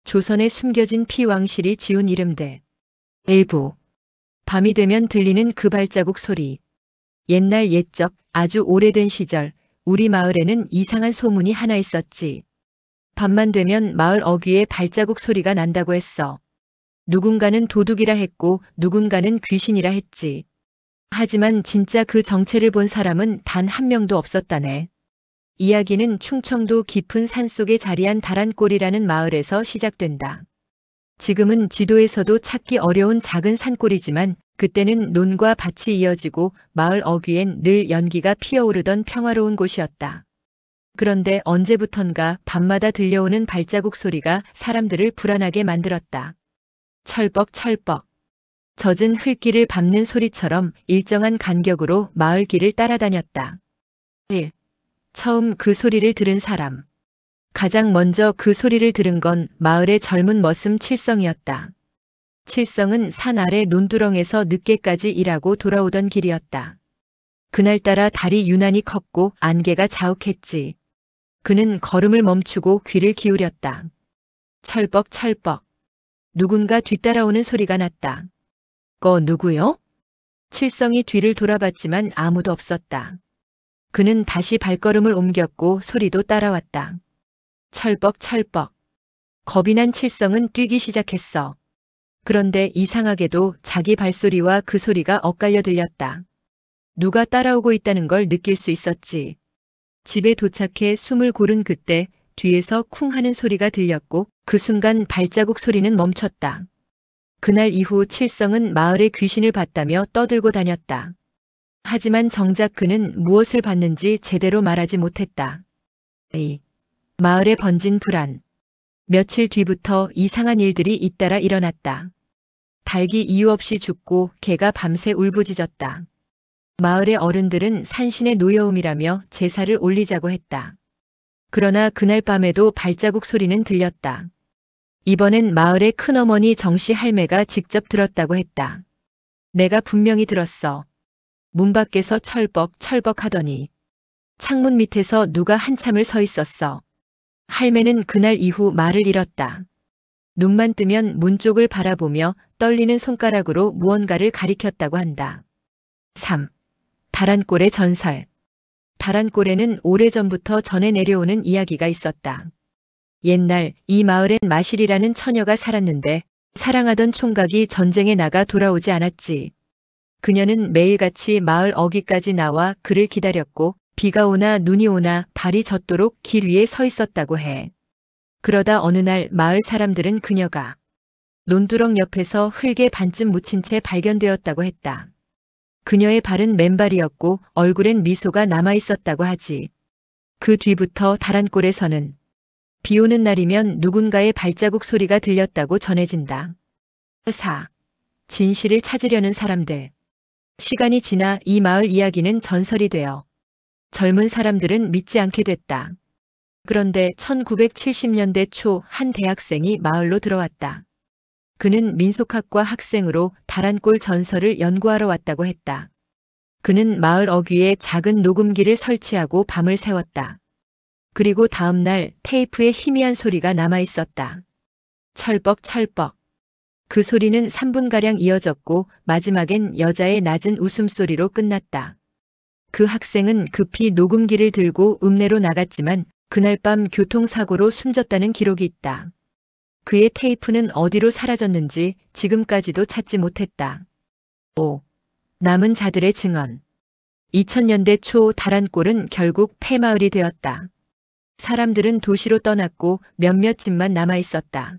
조선에 숨겨진 피왕실이 지운 이름들. 일부. 밤이 되면 들리는 그 발자국 소리. 옛날 옛적 아주 오래된 시절 우리 마을에는 이상한 소문이 하나 있었지. 밤만 되면 마을 어귀에 발자국 소리가 난다고 했어. 누군가는 도둑이라 했고 누군가는 귀신이라 했지. 하지만 진짜 그 정체를 본 사람은 단 한 명도 없었다네. 이야기는 충청도 깊은 산속에 자리한 다란골이라는 마을에서 시작된다. 지금은 지도에서도 찾기 어려운 작은 산골이지만 그때는 논과 밭이 이어지고 마을 어귀엔 늘 연기가 피어오르던 평화로운 곳이었다. 그런데 언제부턴가 밤마다 들려오는 발자국 소리가 사람들을 불안하게 만들었다. 철벅철벅. 젖은 흙길을 밟는 소리처럼 일정한 간격으로 마을 길을 따라다녔다. 1. 처음 그 소리를 들은 사람. 가장 먼저 그 소리를 들은 건 마을의 젊은 머슴 칠성이었다. 칠성은 산 아래 논두렁에서 늦게까지 일하고 돌아오던 길이었다. 그날따라 달이 유난히 컸고 안개가 자욱했지. 그는 걸음을 멈추고 귀를 기울였다. 철벅철벅. 누군가 뒤따라오는 소리가 났다. 누구요? 칠성이 뒤를 돌아봤지만 아무도 없었다. 그는 다시 발걸음을 옮겼고 소리도 따라왔다. 철벅철벅. 겁이 난 칠성은 뛰기 시작했어. 그런데 이상하게도 자기 발소리와 그 소리가 엇갈려 들렸다. 누가 따라오고 있다는 걸 느낄 수 있었지. 집에 도착해 숨을 고른 그때 뒤에서 쿵 하는 소리가 들렸고 그 순간 발자국 소리는 멈췄다. 그날 이후 칠성은 마을의 귀신을 봤다며 떠들고 다녔다. 하지만 정작 그는 무엇을 봤는지 제대로 말하지 못했다. 마을에 번진 불안. 며칠 뒤부터 이상한 일들이 잇따라 일어났다. 닭이 이유 없이 죽고 개가 밤새 울부짖었다. 마을의 어른들은 산신의 노여움이라며 제사를 올리자고 했다. 그러나 그날 밤에도 발자국 소리는 들렸다. 이번엔 마을의 큰어머니 정씨 할매가 직접 들었다고 했다. 내가 분명히 들었어. 문 밖에서 철벅철벅 하더니 창문 밑에서 누가 한참을 서 있었어. 할매는 그날 이후 말을 잃었다. 눈만 뜨면 문 쪽을 바라보며 떨리는 손가락으로 무언가를 가리켰다고 한다. 3. 다란골의 전설. 다란골에는 오래전부터 전해 내려오는 이야기가 있었다. 옛날 이 마을엔 마실이라는 처녀가 살았는데 사랑하던 총각이 전쟁에 나가 돌아오지 않았지. 그녀는 매일같이 마을 어귀까지 나와 그를 기다렸고 비가 오나 눈이 오나 발이 젖도록 길 위에 서 있었다고 해. 그러다 어느 날 마을 사람들은 그녀가 논두렁 옆에서 흙에 반쯤 묻힌 채 발견되었다고 했다. 그녀의 발은 맨발이었고 얼굴엔 미소가 남아있었다고 하지. 그 뒤부터 다란골에서는 비 오는 날이면 누군가의 발자국 소리가 들렸다고 전해진다. 4. 진실을 찾으려는 사람들. 시간이 지나 이 마을 이야기는 전설이 되어 젊은 사람들은 믿지 않게 됐다. 그런데 1970년대 초 한 대학생이 마을로 들어왔다. 그는 민속학과 학생으로 다란골 전설을 연구하러 왔다고 했다. 그는 마을 어귀에 작은 녹음기를 설치하고 밤을 새웠다. 그리고 다음 날 테이프에 희미한 소리가 남아 있었다. 철벅철벅. 그 소리는 3분가량 이어졌고 마지막엔 여자의 낮은 웃음소리로 끝났다. 그 학생은 급히 녹음기를 들고 읍내로 나갔지만 그날 밤 교통사고로 숨졌다는 기록이 있다. 그의 테이프는 어디로 사라졌는지 지금까지도 찾지 못했다. 5. 남은 자들의 증언. 2000년대 초 다란골은 결국 폐마을이 되었다. 사람들은 도시로 떠났고 몇몇 집만 남아 있었다.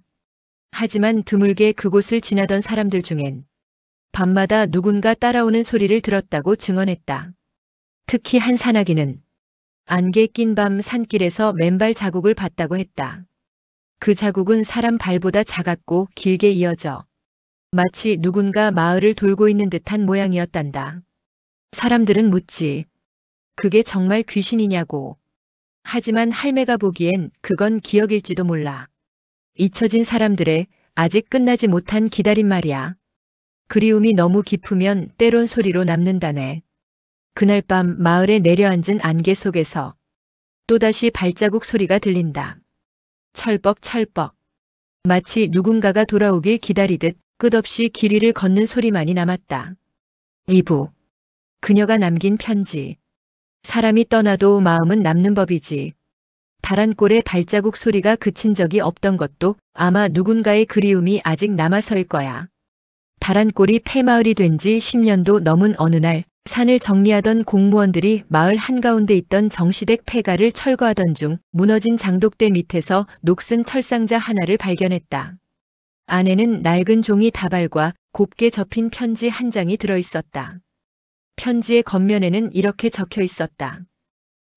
하지만 드물게 그곳을 지나던 사람들 중엔 밤마다 누군가 따라오는 소리를 들었다고 증언했다. 특히 한 사나기는 안개 낀 밤 산길에서 맨발 자국을 봤다고 했다. 그 자국은 사람 발보다 작았고 길게 이어져 마치 누군가 마을을 돌고 있는 듯한 모양이었단다. 사람들은 묻지. 그게 정말 귀신이냐고. 하지만 할매가 보기엔 그건 기억일지도 몰라. 잊혀진 사람들의 아직 끝나지 못한 기다림 말이야. 그리움이 너무 깊으면 때론 소리로 남는다네. 그날 밤 마을에 내려앉은 안개 속에서 또다시 발자국 소리가 들린다. 철벅철벅. 마치 누군가가 돌아오길 기다리듯 끝없이 길 위를 걷는 소리만이 남았다. 2부. 그녀가 남긴 편지. 사람이 떠나도 마음은 남는 법이지. 다란골의 발자국 소리가 그친 적이 없던 것도 아마 누군가의 그리움이 아직 남아서일 거야. 다란골이 폐마을이 된 지 10년도 넘은 어느 날 산을 정리하던 공무원들이 마을 한가운데 있던 정시댁 폐가를 철거하던 중 무너진 장독대 밑에서 녹슨 철상자 하나를 발견했다. 안에는 낡은 종이 다발과 곱게 접힌 편지 한 장이 들어있었다. 편지의 겉면에는 이렇게 적혀 있었다.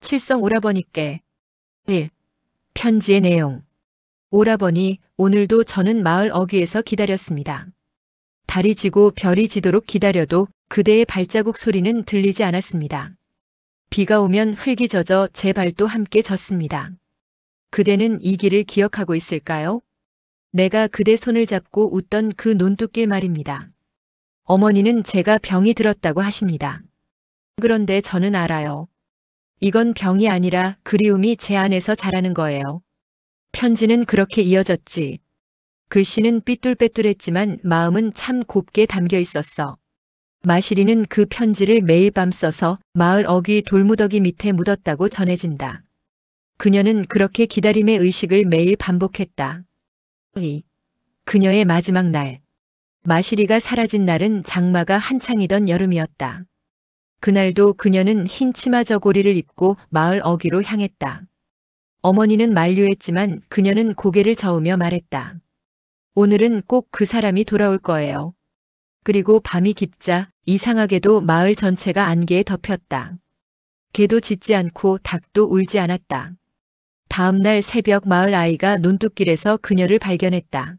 칠성 오라버니께. 1. 편지의 내용. 오라버니, 오늘도 저는 마을 어귀에서 기다렸습니다. 달이 지고 별이 지도록 기다려도 그대의 발자국 소리는 들리지 않았습니다. 비가 오면 흙이 젖어 제 발도 함께 젖습니다. 그대는 이 길을 기억하고 있을까요? 내가 그대 손을 잡고 웃던 그 논뚝길 말입니다. 어머니는 제가 병이 들었다고 하십니다. 그런데 저는 알아요. 이건 병이 아니라 그리움이 제 안에서 자라는 거예요. 편지는 그렇게 이어졌지. 글씨는 삐뚤빼뚤했지만 마음은 참 곱게 담겨 있었어. 마시리는 그 편지를 매일 밤 써서 마을 어귀 돌무더기 밑에 묻었다고 전해진다. 그녀는 그렇게 기다림의 의식을 매일 반복했다. 그녀의 마지막 날. 마시리가 사라진 날은 장마가 한창이던 여름이었다. 그날도 그녀는 흰 치마 저고리를 입고 마을 어귀로 향했다. 어머니는 만류했지만 그녀는 고개를 저으며 말했다. 오늘은 꼭 그 사람이 돌아올 거예요. 그리고 밤이 깊자 이상하게도 마을 전체가 안개에 덮였다. 개도 짖지 않고 닭도 울지 않았다. 다음 날 새벽 마을 아이가 논뚝길에서 그녀를 발견했다.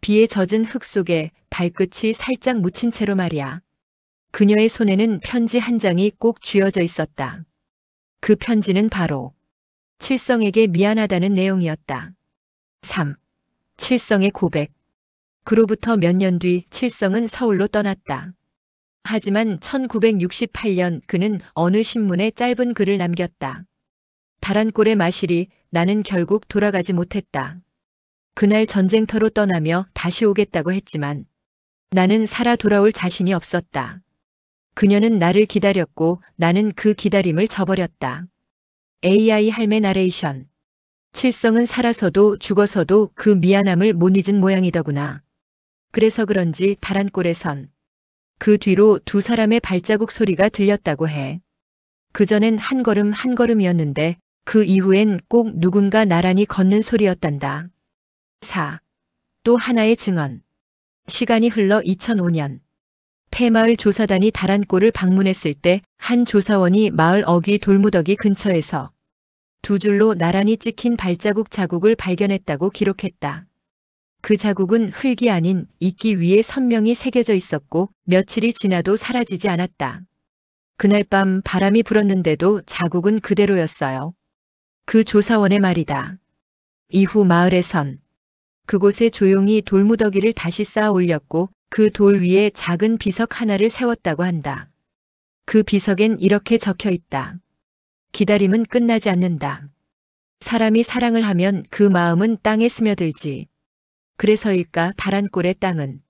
비에 젖은 흙 속에 발끝이 살짝 묻힌 채로 말이야. 그녀의 손에는 편지 한 장이 꼭 쥐어져 있었다. 그 편지는 바로 칠성에게 미안하다는 내용이었다. 3. 칠성의 고백. 그로부터 몇 년 뒤 칠성은 서울로 떠났다. 하지만 1968년 그는 어느 신문에 짧은 글을 남겼다. 다란골의 마실이 나는 결국 돌아가지 못했다. 그날 전쟁터로 떠나며 다시 오겠다고 했지만 나는 살아 돌아올 자신이 없었다. 그녀는 나를 기다렸고 나는 그 기다림을 저버렸다. AI 할매 나레이션. 칠성은 살아서도 죽어서도 그 미안함을 못 잊은 모양이더구나. 그래서 그런지 다란골에선 그 뒤로 두 사람의 발자국 소리가 들렸다고 해. 그전엔 한 걸음 한 걸음이었는데 그 이후엔 꼭 누군가 나란히 걷는 소리였단다. 4. 또 하나의 증언. 시간이 흘러 2005년. 폐마을 조사단이 다란골을 방문했을 때 한 조사원이 마을 어귀 돌무더기 근처에서 두 줄로 나란히 찍힌 발자국 자국을 발견했다고 기록했다. 그 자국은 흙이 아닌 이끼 위에 선명히 새겨져 있었고 며칠이 지나도 사라지지 않았다. 그날 밤 바람이 불었는데도 자국은 그대로였어요. 그 조사원의 말이다. 이후 마을에선 그곳에 조용히 돌무더기를 다시 쌓아 올렸고 그 돌 위에 작은 비석 하나를 세웠다고 한다. 그 비석엔 이렇게 적혀 있다. 기다림은 끝나지 않는다. 사람이 사랑을 하면 그 마음은 땅에 스며들지. 그래서일까 다란골의 땅은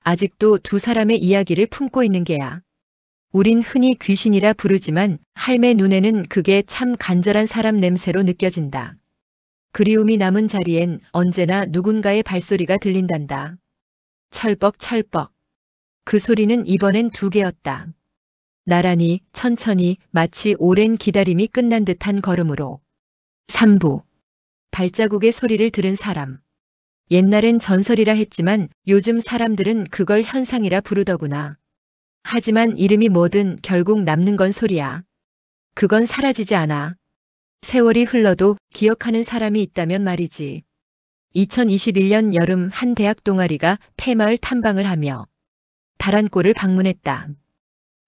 아직도 두 사람의 이야기를 품고 있는 게야. 우린 흔히 귀신이라 부르지만 할매 눈에는 그게 참 간절한 사람 냄새로 느껴진다. 그리움이 남은 자리엔 언제나 누군가의 발소리가 들린단다. 철벅철벅. 그 소리는 이번엔 두 개였다. 나란히 천천히 마치 오랜 기다림이 끝난 듯한 걸음으로. 3부. 발자국의 소리를 들은 사람. 옛날엔 전설이라 했지만 요즘 사람들은 그걸 현상이라 부르더구나. 하지만 이름이 뭐든 결국 남는 건 소리야. 그건 사라지지 않아. 세월이 흘러도 기억하는 사람이 있다면 말이지. 2021년 여름 한 대학 동아리가 폐마을 탐방을 하며 다란골을 방문했다.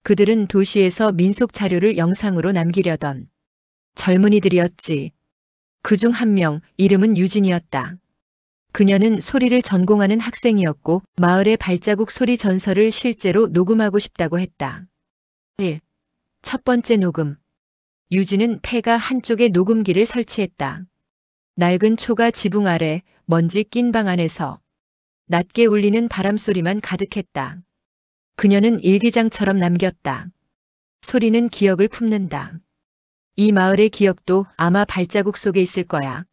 그들은 도시에서 민속 자료를 영상으로 남기려던 젊은이들이었지. 그중 한 명, 이름은 유진이었다. 그녀는 소리를 전공하는 학생이었고 마을의 발자국 소리 전설을 실제로 녹음하고 싶다고 했다. 1. 첫 번째 녹음. 유진은 폐가 한쪽에 녹음기를 설치했다. 낡은 초가 지붕 아래 먼지 낀 방 안에서 낮게 울리는 바람소리만 가득했다. 그녀는 일기장처럼 남겼다. 소리는 기억을 품는다. 이 마을의 기억도 아마 발자국 속에 있을 거야.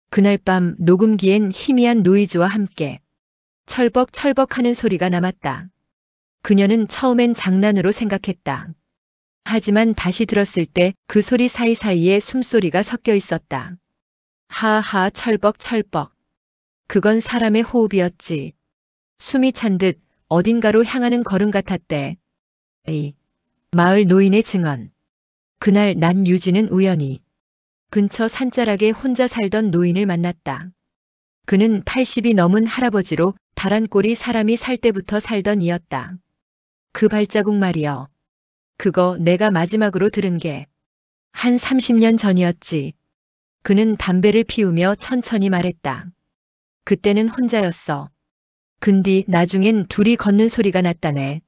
그날 밤 녹음기엔 희미한 노이즈와 함께 철벅철벅하는 소리가 남았다. 그녀는 처음엔 장난으로 생각했다. 하지만 다시 들었을 때 그 소리 사이사이에 숨소리가 섞여 있었다. 하하 철벅철벅. 그건 사람의 호흡이었지. 숨이 찬 듯 어딘가로 향하는 걸음 같았대. 에이. 마을 노인의 증언. 그날 난 유진은 우연히 근처 산자락에 혼자 살던 노인을 만났다. 그는 80이 넘은 할아버지로 다란 꼴이 사람이 살 때부터 살던 이였다. 그 발자국 말이여. 그거 내가 마지막으로 들은 게 한 30년 전이었지. 그는 담배를 피우며 천천히 말했다. 그때는 혼자였어. 근디 나중엔 둘이 걷는 소리가 났다네.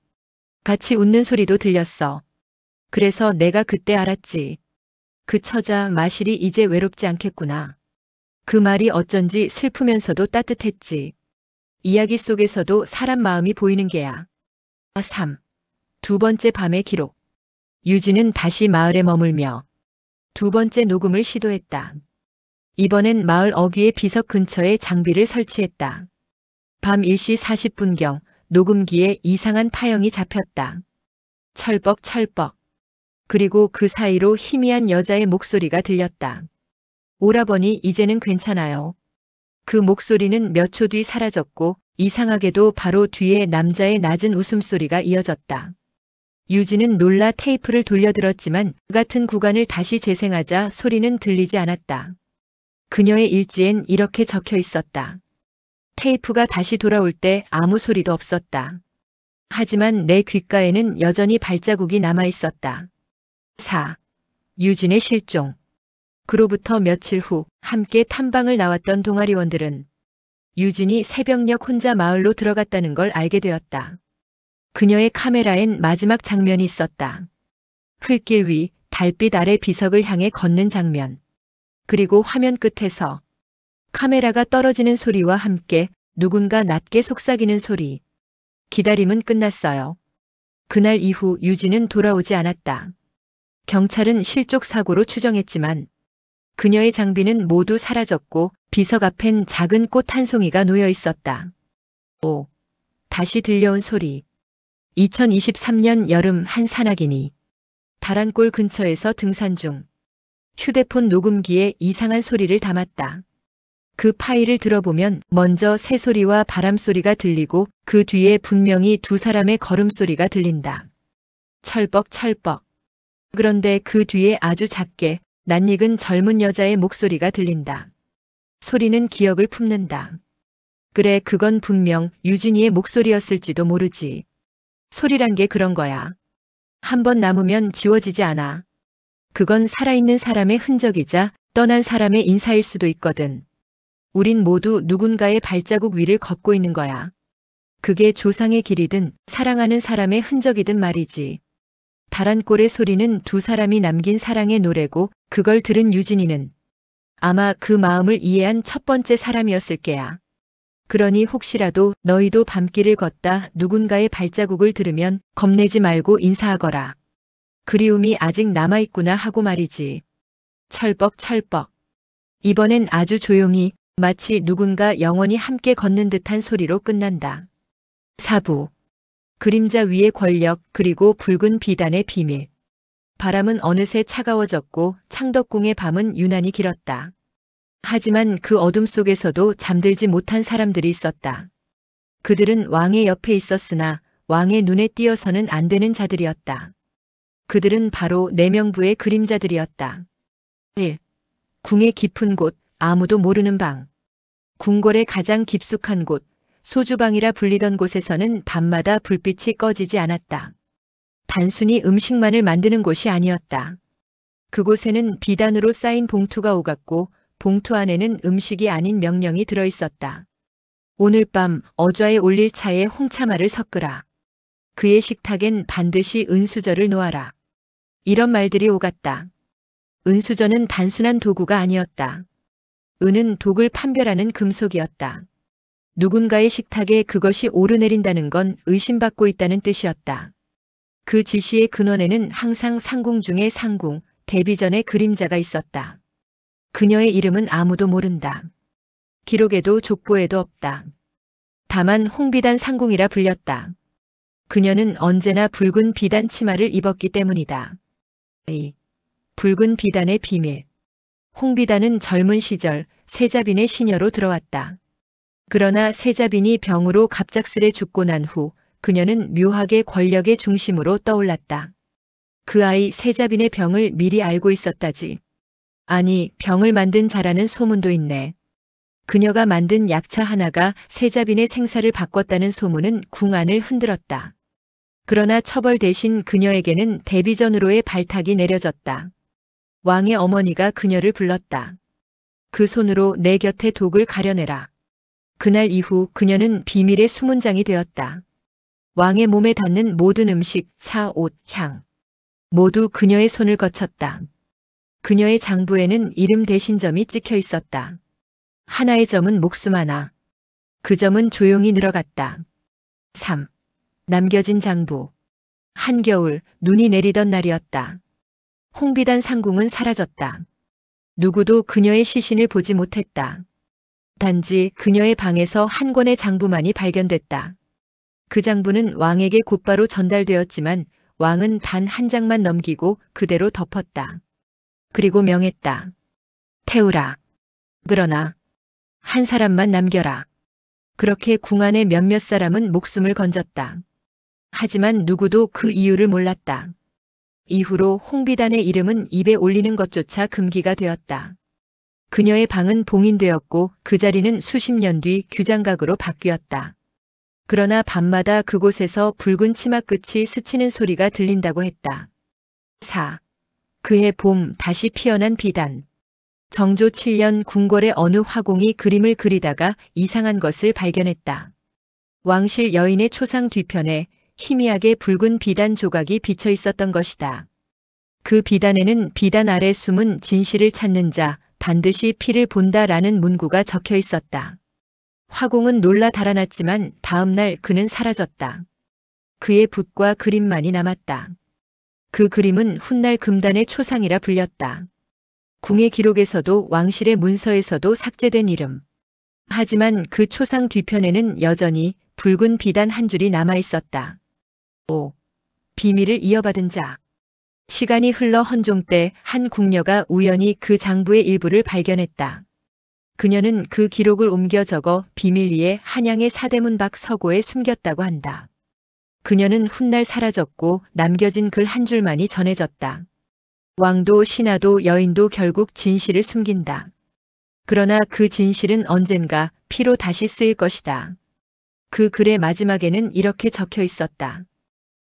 같이 웃는 소리도 들렸어. 그래서 내가 그때 알았지. 그 처자 마실이 이제 외롭지 않겠구나. 그 말이 어쩐지 슬프면서도 따뜻했지. 이야기 속에서도 사람 마음이 보이는 게야. 3. 두 번째 밤의 기록. 유진은 다시 마을에 머물며 두 번째 녹음을 시도했다. 이번엔 마을 어귀의 비석 근처에 장비를 설치했다. 밤 1시 40분경 녹음기에 이상한 파형이 잡혔다. 철벅철벅. 그리고 그 사이로 희미한 여자의 목소리가 들렸다. 오라버니 이제는 괜찮아요. 그 목소리는 몇 초 뒤 사라졌고 이상하게도 바로 뒤에 남자의 낮은 웃음소리가 이어졌다. 유진은 놀라 테이프를 돌려들었지만 같은 구간을 다시 재생하자 소리는 들리지 않았다. 그녀의 일지엔 이렇게 적혀 있었다. 테이프가 다시 돌아올 때 아무 소리도 없었다. 하지만 내 귓가에는 여전히 발자국이 남아 있었다. 4. 유진의 실종. 그로부터 며칠 후 함께 탐방을 나왔던 동아리원들은 유진이 새벽녘 혼자 마을로 들어갔다는 걸 알게 되었다. 그녀의 카메라엔 마지막 장면이 있었다. 흙길 위 달빛 아래 비석을 향해 걷는 장면. 그리고 화면 끝에서 카메라가 떨어지는 소리와 함께 누군가 낮게 속삭이는 소리. 기다림은 끝났어요. 그날 이후 유진은 돌아오지 않았다. 경찰은 실족 사고로 추정했지만 그녀의 장비는 모두 사라졌고 비석 앞엔 작은 꽃 한 송이가 놓여 있었다. 5. 다시 들려온 소리. 2023년 여름 한 산악인이 다란골 근처에서 등산 중 휴대폰 녹음기에 이상한 소리를 담았다. 그 파일을 들어보면 먼저 새소리와 바람소리가 들리고 그 뒤에 분명히 두 사람의 걸음소리가 들린다. 철벅철벅. 그런데 그 뒤에 아주 작게 낯익은 젊은 여자의 목소리가 들린다. 소리는 기억을 품는다. 그래, 그건 분명 유진이의 목소리였을지도 모르지. 소리란 게 그런 거야. 한번 남으면 지워지지 않아. 그건 살아있는 사람의 흔적이자 떠난 사람의 인사일 수도 있거든. 우린 모두 누군가의 발자국 위를 걷고 있는 거야. 그게 조상의 길이든 사랑하는 사람의 흔적이든 말이지. 다란골의 소리는 두 사람이 남긴 사랑의 노래고 그걸 들은 유진이는 아마 그 마음을 이해한 첫 번째 사람이었을 게야. 그러니 혹시라도 너희도 밤길을 걷다 누군가의 발자국을 들으면 겁내지 말고 인사하거라. 그리움이 아직 남아있구나 하고 말이지. 철벅철벅. 이번엔 아주 조용히 마치 누군가 영원히 함께 걷는 듯한 소리로 끝난다. 4부. 그림자 위의 권력 그리고 붉은 비단의 비밀. 바람은 어느새 차가워졌고 창덕궁의 밤은 유난히 길었다. 하지만 그 어둠 속에서도 잠들지 못한 사람들이 있었다. 그들은 왕의 옆에 있었으나 왕의 눈에 띄어서는 안 되는 자들이었다. 그들은 바로 내명부의 그림자들이었다. 1. 궁의 깊은 곳, 아무도 모르는 방. 궁궐의 가장 깊숙한 곳, 소주방이라 불리던 곳에서는 밤마다 불빛이 꺼지지 않았다. 단순히 음식만을 만드는 곳이 아니었다. 그곳에는 비단으로 쌓인 봉투가 오갔고 봉투 안에는 음식이 아닌 명령이 들어있었다. 오늘 밤 어좌에 올릴 차에 홍차마를 섞으라. 그의 식탁엔 반드시 은수저를 놓아라. 이런 말들이 오갔다. 은수저는 단순한 도구가 아니었다. 은은 독을 판별하는 금속이었다. 누군가의 식탁에 그것이 오르내린다는 건 의심받고 있다는 뜻이었다. 그 지시의 근원에는 항상 상궁 중의 상궁, 대비전의 그림자가 있었다. 그녀의 이름은 아무도 모른다. 기록에도 족보에도 없다. 다만 홍비단 상궁이라 불렸다. 그녀는 언제나 붉은 비단 치마를 입었기 때문이다. 이 붉은 비단의 비밀. 홍비단은 젊은 시절 세자빈의 시녀로 들어왔다. 그러나 세자빈이 병으로 갑작스레 죽고 난 후 그녀는 묘하게 권력의 중심으로 떠올랐다. 그 아이 세자빈의 병을 미리 알고 있었다지. 아니, 병을 만든 자라는 소문도 있네. 그녀가 만든 약차 하나가 세자빈의 생사를 바꿨다는 소문은 궁 안을 흔들었다. 그러나 처벌 대신 그녀에게는 대비전으로의 발탁이 내려졌다. 왕의 어머니가 그녀를 불렀다. 그 손으로 내 곁에 독을 가려내라. 그날 이후 그녀는 비밀의 수문장이 되었다. 왕의 몸에 닿는 모든 음식, 차, 옷, 향. 모두 그녀의 손을 거쳤다. 그녀의 장부에는 이름 대신 점이 찍혀 있었다. 하나의 점은 목숨 하나. 그 점은 조용히 늘어갔다. 3. 남겨진 장부. 한겨울 눈이 내리던 날이었다. 홍비단 상궁은 사라졌다. 누구도 그녀의 시신을 보지 못했다. 단지 그녀의 방에서 한 권의 장부만이 발견됐다. 그 장부는 왕에게 곧바로 전달되었지만 왕은 단 한 장만 넘기고 그대로 덮었다. 그리고 명했다. 태우라. 그러나 한 사람만 남겨라. 그렇게 궁 안의 몇몇 사람은 목숨을 건졌다. 하지만 누구도 그 이유를 몰랐다. 이후로 홍비단의 이름은 입에 올리는 것조차 금기가 되었다. 그녀의 방은 봉인되었고 그 자리는 수십 년 뒤 규장각으로 바뀌었다. 그러나 밤마다 그곳에서 붉은 치마 끝이 스치는 소리가 들린다고 했다. 4. 그해 봄 다시 피어난 비단. 정조 7년 궁궐의 어느 화공이 그림을 그리다가 이상한 것을 발견했다. 왕실 여인의 초상 뒤편에 희미하게 붉은 비단 조각이 비쳐 있었던 것이다. 그 비단에는 비단 아래 숨은 진실을 찾는 자, 반드시 피를 본다라는 문구가 적혀 있었다. 화공은 놀라 달아났지만 다음 날 그는 사라졌다. 그의 붓과 그림만이 남았다. 그 그림은 훗날 금단의 초상이라 불렸다. 궁의 기록에서도 왕실의 문서에서도 삭제된 이름. 하지만 그 초상 뒤편에는 여전히 붉은 비단 한 줄이 남아 있었다. 5. 비밀을 이어받은 자. 시간이 흘러 헌종 때 한 궁녀가 우연히 그 장부의 일부를 발견했다. 그녀는 그 기록을 옮겨 적어 비밀리에 한양의 사대문 밖 서고에 숨겼다고 한다. 그녀는 훗날 사라졌고 남겨진 글 한 줄만이 전해졌다. 왕도 신하도 여인도 결국 진실을 숨긴다. 그러나 그 진실은 언젠가 피로 다시 쓰일 것이다. 그 글의 마지막에는 이렇게 적혀 있었다.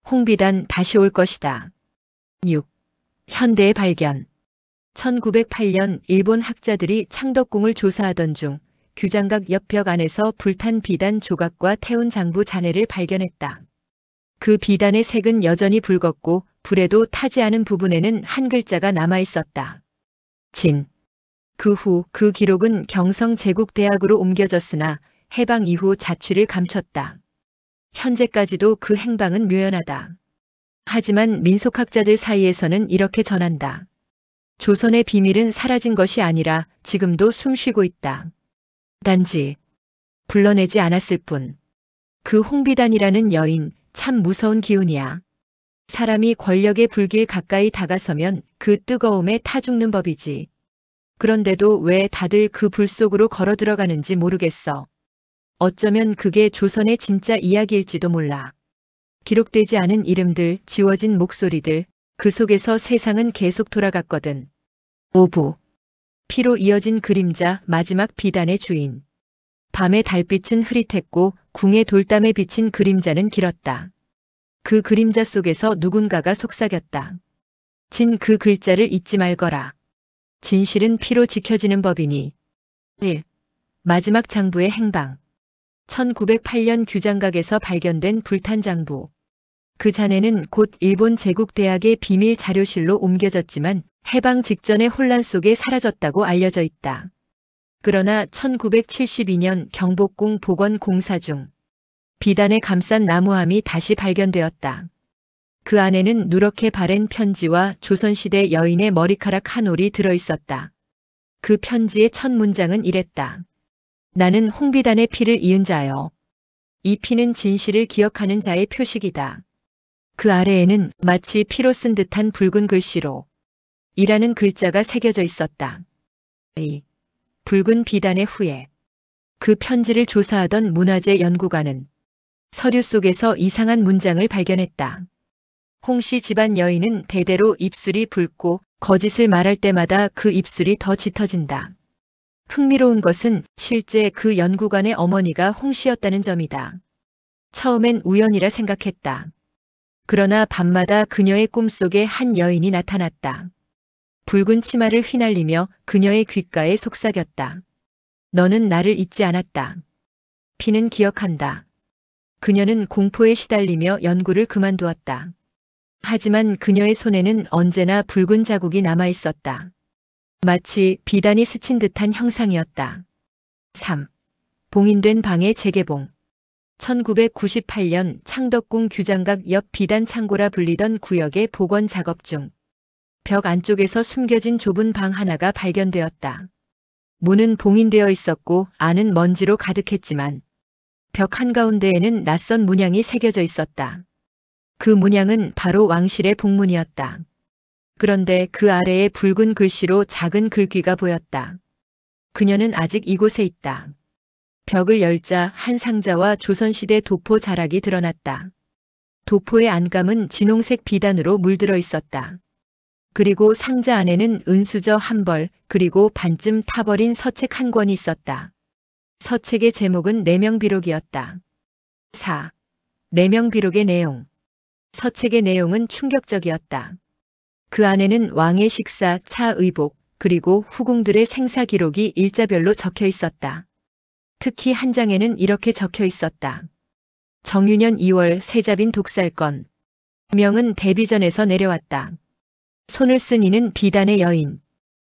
홍비단 다시 올 것이다. 6. 현대의 발견. 1908년 일본 학자들이 창덕궁을 조사하던 중 규장각 옆 벽 안에서 불탄 비단 조각과 태운 장부 잔해를 발견했다. 그 비단의 색은 여전히 붉었고 불에도 타지 않은 부분에는 한 글자가 남아 있었다. 진. 그 후 그 기록은 경성제국대학으로 옮겨졌으나 해방 이후 자취를 감췄다. 현재까지도 그 행방은 묘연하다. 하지만 민속학자들 사이에서는 이렇게 전한다. 조선의 비밀은 사라진 것이 아니라 지금도 숨쉬고 있다. 단지 불러내지 않았을 뿐. 그 홍비단이라는 여인 참 무서운 기운이야. 사람이 권력의 불길 가까이 다가서면 그 뜨거움에 타 죽는 법이지. 그런데도 왜 다들 그 불 속으로 걸어 들어가는지 모르겠어. 어쩌면 그게 조선의 진짜 이야기일지도 몰라. 기록되지 않은 이름들, 지워진 목소리들, 그 속에서 세상은 계속 돌아갔거든. 5부. 피로 이어진 그림자, 마지막 비단의 주인. 밤의 달빛은 흐릿했고 궁의 돌담에 비친 그림자는 길었다. 그 그림자 속에서 누군가가 속삭였다. 진 그 글자를 잊지 말거라. 진실은 피로 지켜지는 법이니. 1. 마지막 장부의 행방. 1908년 규장각에서 발견된 불탄 장부. 그 잔해는 곧 일본 제국대학의 비밀 자료실로 옮겨졌지만 해방 직전의 혼란 속에 사라졌다고 알려져 있다. 그러나 1972년 경복궁 복원 공사 중 비단에 감싼 나무함이 다시 발견되었다. 그 안에는 누렇게 바랜 편지와 조선시대 여인의 머리카락 한 올이 들어있었다. 그 편지의 첫 문장은 이랬다. 나는 홍비단의 피를 이은 자여. 이 피는 진실을 기억하는 자의 표식이다. 그 아래에는 마치 피로 쓴 듯한 붉은 글씨로 이라는 글자가 새겨져 있었다. 이 붉은 비단의 후예. 그 편지를 조사하던 문화재 연구관은 서류 속에서 이상한 문장을 발견했다. 홍씨 집안 여인은 대대로 입술이 붉고 거짓을 말할 때마다 그 입술이 더 짙어진다. 흥미로운 것은 실제 그 연구관의 어머니가 홍씨였다는 점이다. 처음엔 우연이라 생각했다. 그러나 밤마다 그녀의 꿈속에 한 여인이 나타났다. 붉은 치마를 휘날리며 그녀의 귓가에 속삭였다. 너는 나를 잊지 않았다. 피는 기억한다. 그녀는 공포에 시달리며 연구를 그만두었다. 하지만 그녀의 손에는 언제나 붉은 자국이 남아 있었다. 마치 비단이 스친 듯한 형상이었다. 3. 봉인된 방의 재개봉. 1998년 창덕궁 규장각 옆 비단 창고라 불리던 구역의 복원 작업 중 벽 안쪽에서 숨겨진 좁은 방 하나가 발견되었다. 문은 봉인되어 있었고 안은 먼지로 가득했지만 벽 한가운데에는 낯선 문양이 새겨져 있었다. 그 문양은 바로 왕실의 복문이었다. 그런데 그 아래에 붉은 글씨로 작은 글귀가 보였다. 그녀는 아직 이곳에 있다. 벽을 열자 한 상자와 조선시대 도포 자락이 드러났다. 도포의 안감은 진홍색 비단으로 물들어 있었다. 그리고 상자 안에는 은수저 한 벌, 그리고 반쯤 타버린 서책 한 권이 있었다. 서책의 제목은 내명비록이었다. 4. 내명비록의 내용. 서책의 내용은 충격적이었다. 그 안에는 왕의 식사, 차 의복, 그리고 후궁들의 생사 기록이 일자별로 적혀 있었다. 특히 한 장에는 이렇게 적혀 있었다. 정유년 2월 세자빈 독살건. 명은 데뷔전에서 내려왔다. 손을 쓴 이는 비단의 여인.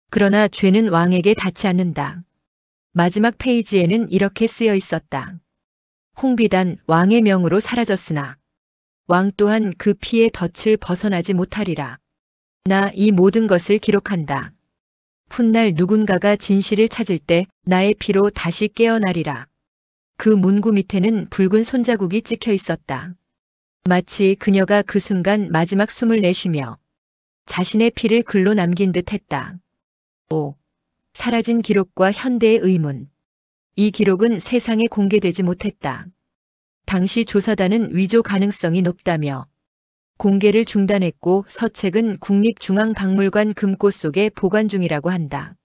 그러나 죄는 왕에게 닿지 않는다. 마지막 페이지에는 이렇게 쓰여 있었다. 홍비단 왕의 명으로 사라졌으나 왕 또한 그 피의 덫을 벗어나지 못하리라. 나 이 모든 것을 기록한다. 훗날 누군가가 진실을 찾을 때 나의 피로 다시 깨어나리라. 그 문구 밑에는 붉은 손자국이 찍혀 있었다. 마치 그녀가 그 순간 마지막 숨을 내쉬며 자신의 피를 글로 남긴 듯 했다. 5. 사라진 기록과 현대의 의문. 이 기록은 세상에 공개되지 못했다. 당시 조사단은 위조 가능성이 높다며 공개를 중단했고 서책은 국립중앙박물관 금고 속에 보관 중이라고 한다.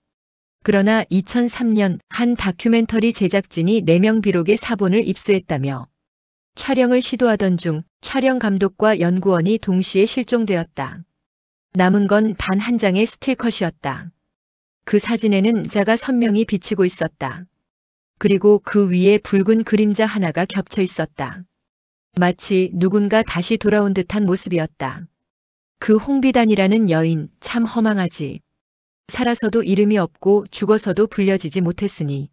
그러나 2003년 한 다큐멘터리 제작진이 내명비록의 사본을 입수했다며 촬영을 시도하던 중 촬영 감독과 연구원이 동시에 실종되었다. 남은 건 단 한 장의 스틸컷이었다. 그 사진에는 자가 선명히 비치고 있었다. 그리고 그 위에 붉은 그림자 하나가 겹쳐 있었다. 마치 누군가 다시 돌아온 듯한 모습이었다. 그 홍비단이라는 여인 참 허망하지. 살아서도 이름이 없고 죽어서도 불려지지 못했으니.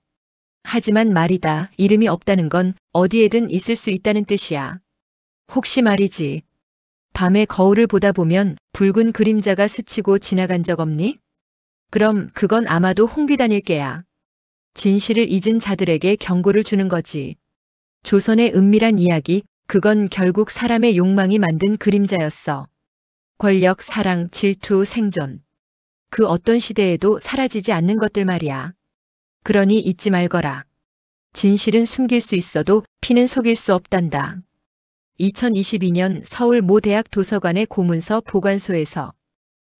하지만 말이다. 이름이 없다는 건 어디에든 있을 수 있다는 뜻이야. 혹시 말이지. 밤에 거울을 보다 보면 붉은 그림자가 스치고 지나간 적 없니? 그럼 그건 아마도 홍비단일 게야. 진실을 잊은 자들에게 경고를 주는 거지. 조선의 은밀한 이야기, 그건 결국 사람의 욕망이 만든 그림자였어. 권력, 사랑, 질투, 생존. 그 어떤 시대에도 사라지지 않는 것들 말이야. 그러니 잊지 말거라. 진실은 숨길 수 있어도 피는 속일 수 없단다. 2022년 서울 모 대학 도서관의 고문서 보관소에서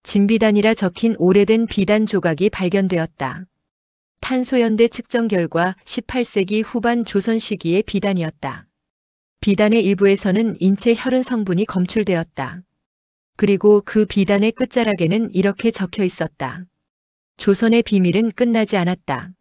진비단이라 적힌 오래된 비단 조각이 발견되었다. 탄소연대 측정 결과 18세기 후반 조선 시기의 비단이었다. 비단의 일부에서는 인체 혈흔 성분이 검출되었다. 그리고 그 비단의 끝자락에는 이렇게 적혀 있었다. 조선의 비밀은 끝나지 않았다.